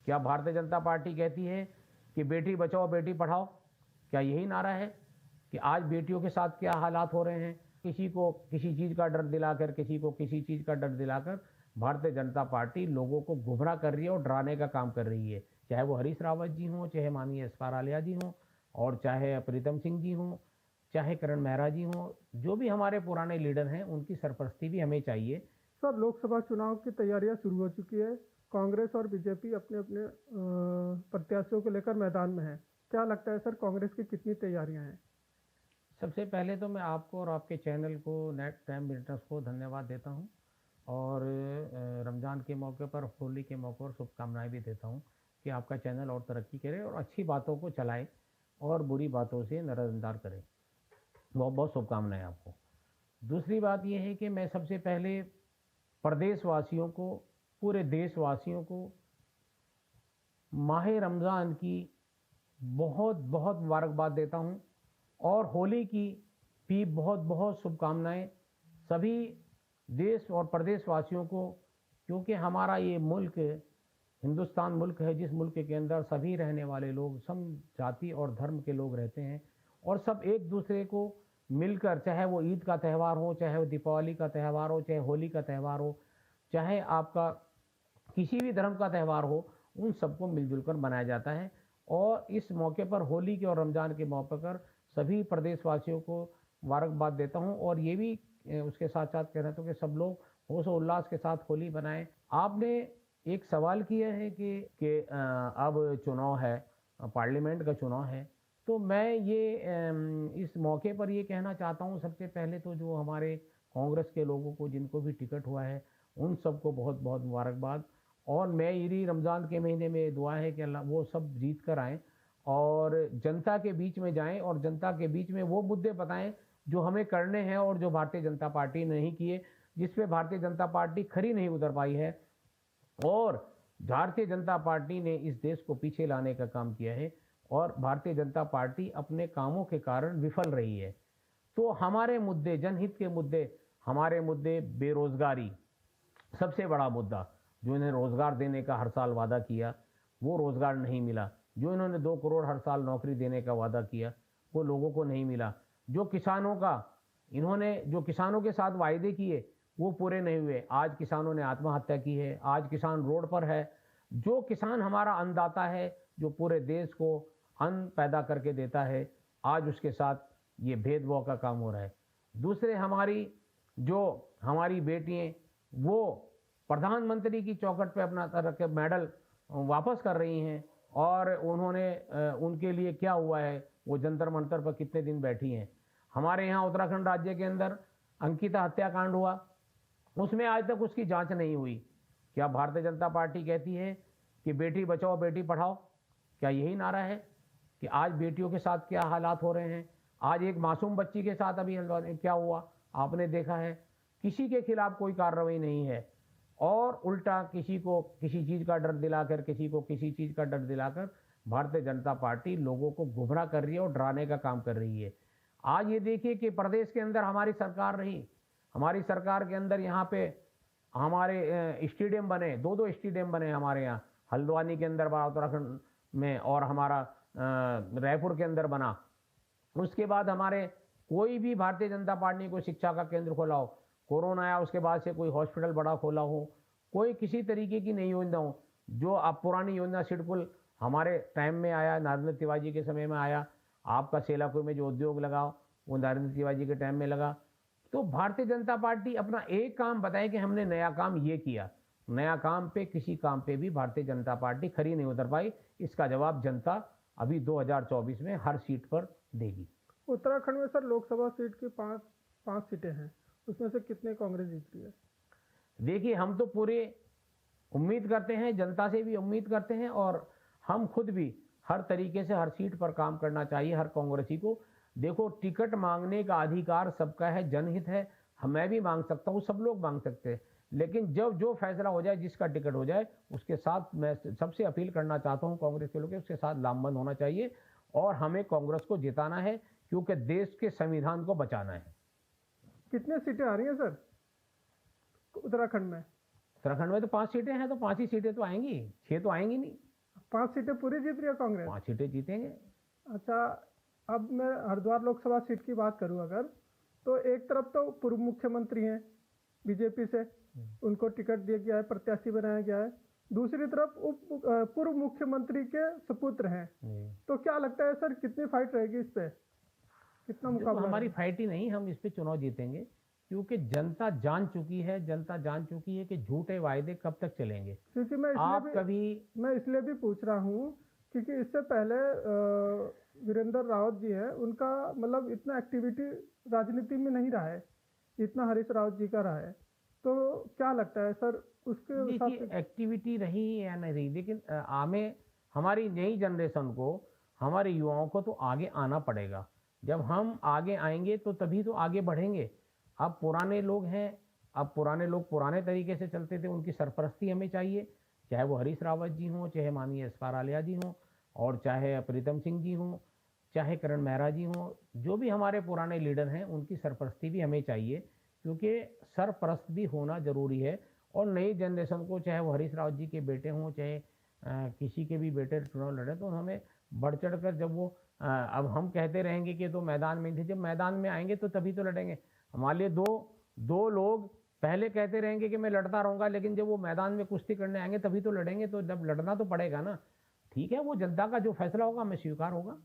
क्या भारतीय जनता पार्टी कहती है कि बेटी बचाओ बेटी पढ़ाओ? क्या यही नारा है कि आज बेटियों के साथ क्या हालात हो रहे हैं? किसी को किसी चीज़ का डर दिलाकर, किसी को किसी चीज़ का डर दिलाकर भारतीय जनता पार्टी लोगों को गुमराह कर रही है और डराने का काम कर रही है। चाहे वो हरीश रावत जी हों, चाहे माननीय एस.आर. आलिया जी हों, और चाहे प्रीतम सिंह जी हों, चाहे करण मेहरा जी हों, जो भी हमारे पुराने लीडर हैं, उनकी सरपरस्ती भी हमें चाहिए। सर, लोकसभा चुनाव की तैयारियां शुरू हो चुकी है। कांग्रेस और बीजेपी अपने अपने प्रत्याशियों को लेकर मैदान में है। क्या लगता है सर, कांग्रेस की कितनी तैयारियां हैं? सबसे पहले तो मैं आपको और आपके चैनल को, नेट टाइम बिजनेस को धन्यवाद देता हूं, और रमज़ान के मौके पर, होली के मौके पर शुभकामनाएं भी देता हूं कि आपका चैनल और तरक्की करे और अच्छी बातों को चलाए और बुरी बातों से नज़रअंदाज करे। बहुत बहुत शुभकामनाएं आपको। दूसरी बात यह है कि मैं सबसे पहले प्रदेशवासियों को, पूरे देशवासियों को माह रमज़ान की बहुत बहुत मुबारकबाद देता हूं, और होली की भी बहुत बहुत शुभकामनाएं सभी देश और प्रदेशवासियों को, क्योंकि हमारा ये मुल्क हिंदुस्तान मुल्क है, जिस मुल्क के अंदर सभी रहने वाले लोग, सब जाति और धर्म के लोग रहते हैं, और सब एक दूसरे को मिलकर, चाहे वो ईद का त्यौहार हो, चाहे वो दीपावली का त्यौहार हो, चाहे होली का त्यौहार हो, चाहे आपका किसी भी धर्म का त्यौहार हो, उन सबको मिलजुल कर मनाया जाता है। और इस मौके पर, होली के और रमज़ान के मौके पर, सभी प्रदेशवासियों को मुबारकबाद देता हूं, और ये भी उसके साथ साथ कहना चाहता हूं कि सब लोग होश और उल्लास के साथ होली मनाएं। आपने एक सवाल किया है कि अब चुनाव है, पार्लियामेंट का चुनाव है, तो मैं ये इस मौके पर ये कहना चाहता हूं, सबसे पहले तो जो हमारे कांग्रेस के लोगों को, जिनको भी टिकट हुआ है, उन सबको बहुत बहुत मुबारकबाद। और मैं यही रमज़ान के महीने में दुआ है कि अल्लाह वो सब जीत कर आएँ और जनता के बीच में जाएं, और जनता के बीच में वो मुद्दे बताएं जो हमें करने हैं और जो भारतीय जनता पार्टी ने नहीं किए, जिस पे भारतीय जनता पार्टी खरी नहीं उतर पाई है। और भारतीय जनता पार्टी ने इस देश को पीछे लाने का काम किया है, और भारतीय जनता पार्टी अपने कामों के कारण विफल रही है। तो हमारे मुद्दे, जनहित के मुद्दे, हमारे मुद्दे बेरोजगारी सबसे बड़ा मुद्दा, जो इन्हें रोजगार देने का हर साल वादा किया, वो रोजगार नहीं मिला। जो इन्होंने 2 करोड़ हर साल नौकरी देने का वादा किया, वो लोगों को नहीं मिला। जो किसानों का, इन्होंने जो किसानों के साथ वायदे किए, वो पूरे नहीं हुए। आज किसानों ने आत्महत्या की है, आज किसान रोड पर है। जो किसान हमारा अन्नदाता है, जो पूरे देश को अन्न पैदा करके देता है, आज उसके साथ ये भेदभाव का काम हो रहा है। दूसरे, हमारी बेटियां, वो प्रधानमंत्री की चौखट पे अपना तरह के मेडल वापस कर रही हैं, और उन्होंने उनके लिए क्या हुआ है, वो जंतर मंतर पर कितने दिन बैठी हैं। हमारे यहाँ उत्तराखंड राज्य के अंदर अंकिता हत्याकांड हुआ, उसमें आज तक उसकी जांच नहीं हुई। क्या भारतीय जनता पार्टी कहती है कि बेटी बचाओ बेटी पढ़ाओ? क्या यही नारा है कि आज बेटियों के साथ क्या हालात हो रहे हैं? आज एक मासूम बच्ची के साथ अभी क्या हुआ, आपने देखा है। किसी के खिलाफ कोई कार्रवाई नहीं है, और उल्टा किसी को किसी चीज़ का डर दिलाकर, किसी को किसी चीज़ का डर दिलाकर भारतीय जनता पार्टी लोगों को गुमराह कर रही है और डराने का काम कर रही है। आज ये देखिए कि प्रदेश के अंदर हमारी सरकार रही, हमारी सरकार के अंदर यहाँ पे हमारे स्टेडियम बने, 2-2 स्टेडियम बने हमारे यहाँ, हल्द्वानी के अंदर बना उत्तराखंड में, और हमारा रायपुर के अंदर बना। उसके बाद हमारे कोई भी भारतीय जनता पार्टी ने कोई शिक्षा का केंद्र खोला हो, कोरोना आया उसके बाद से कोई हॉस्पिटल बड़ा खोला हो, कोई किसी तरीके की नई योजना हो। जो अब पुरानी योजना सिडकुल हमारे टाइम में आया, नरेंद्र तिवारी के समय में आया, आपका सेलाकुई में जो उद्योग लगा, वो नरेंद्र तिवारी के टाइम में लगा। तो भारतीय जनता पार्टी अपना एक काम बताए कि हमने नया काम ये किया, नया काम पे, किसी काम पे भी भारतीय जनता पार्टी खरी नहीं उतर पाई। इसका जवाब जनता अभी 2024 में हर सीट पर देगी। उत्तराखंड में सर लोकसभा सीट की पाँच सीटें हैं, उसमें से कितने कांग्रेस जीत रही है? देखिए, हम तो पूरे उम्मीद करते हैं, जनता से भी उम्मीद करते हैं, और हम खुद भी हर तरीके से हर सीट पर काम करना चाहिए हर कांग्रेसी को। देखो, टिकट मांगने का अधिकार सबका है, जनहित है, मैं भी मांग सकता हूँ, सब लोग मांग सकते हैं, लेकिन जब जो फैसला हो जाए, जिसका टिकट हो जाए, उसके साथ मैं सबसे अपील करना चाहता हूँ कांग्रेस के लोग, उसके साथ लामबंद होना चाहिए, और हमें कांग्रेस को जिताना है, क्योंकि देश के संविधान को बचाना है। कितने सीटें आ रही हैं सर उत्तराखंड में? उत्तराखंड में तो 5 सीटें हैं, तो 5 ही सीटें तो आएंगी, 6 तो आएंगी नहीं। 5 सीटें पूरी जीत रही है कांग्रेस। 5 सीटें जीतेंगे। अच्छा, अब मैं हरिद्वार लोकसभा सीट की बात करूं अगर, तो एक तरफ तो पूर्व मुख्यमंत्री हैं बीजेपी से, उनको टिकट दिया गया है, प्रत्याशी बनाया गया है। दूसरी तरफ पूर्व मुख्यमंत्री के सुपुत्र हैं। तो क्या लगता है सर, कितनी फाइट रहेगी इस पे, कितना मुकाबला हमारी रहेगा? फाइट ही नहीं, हम इस पे चुनाव जीतेंगे, क्योंकि जनता जान चुकी है, जनता जान चुकी है कि झूठे वायदे कब तक चलेंगे। क्योंकि मैं इसलिए भी पूछ रहा हूँ क्योंकि इससे पहले वीरेंद्र रावत जी है, उनका मतलब इतना एक्टिविटी राजनीति में नहीं रहा है, इतना हरीश रावत जी का रहा है। तो क्या लगता है सर, उसके हिसाब देखिए, से एक्टिविटी रही या नहीं रही, लेकिन हमें, हमारी नई जनरेशन को, हमारे युवाओं को तो आगे आना पड़ेगा। जब हम आगे आएंगे तो तभी तो आगे बढ़ेंगे। अब पुराने लोग हैं, अब पुराने लोग पुराने तरीके से चलते थे, उनकी सरपरस्ती हमें चाहिए, चाहे वो हरीश रावत जी हों, चाहे माननीय एसपार आलिया जी हों, और चाहे प्रीतम सिंह जी हों, चाहे करण मेहरा जी हों, जो भी हमारे पुराने लीडर हैं, उनकी सरपरस्ती भी हमें चाहिए, क्योंकि सरपरस्त भी होना ज़रूरी है। और नई जनरेशन को, चाहे वो हरीश रावत जी के बेटे हों, चाहे किसी के भी बेटे चुनाव लड़े, तो हमें बढ़ चढ़ कर, जब वो अब हम कहते रहेंगे कि तो मैदान में थे, जब मैदान में आएंगे तो तभी तो लड़ेंगे। हमारे लिए दो लोग पहले कहते रहेंगे कि मैं लड़ता रहूँगा, लेकिन जब वो मैदान में कुश्ती करने आएंगे तभी तो लड़ेंगे। तो जब लड़ना तो पड़ेगा ना। ठीक है, वो जनता का जो फैसला होगा हमें स्वीकार होगा।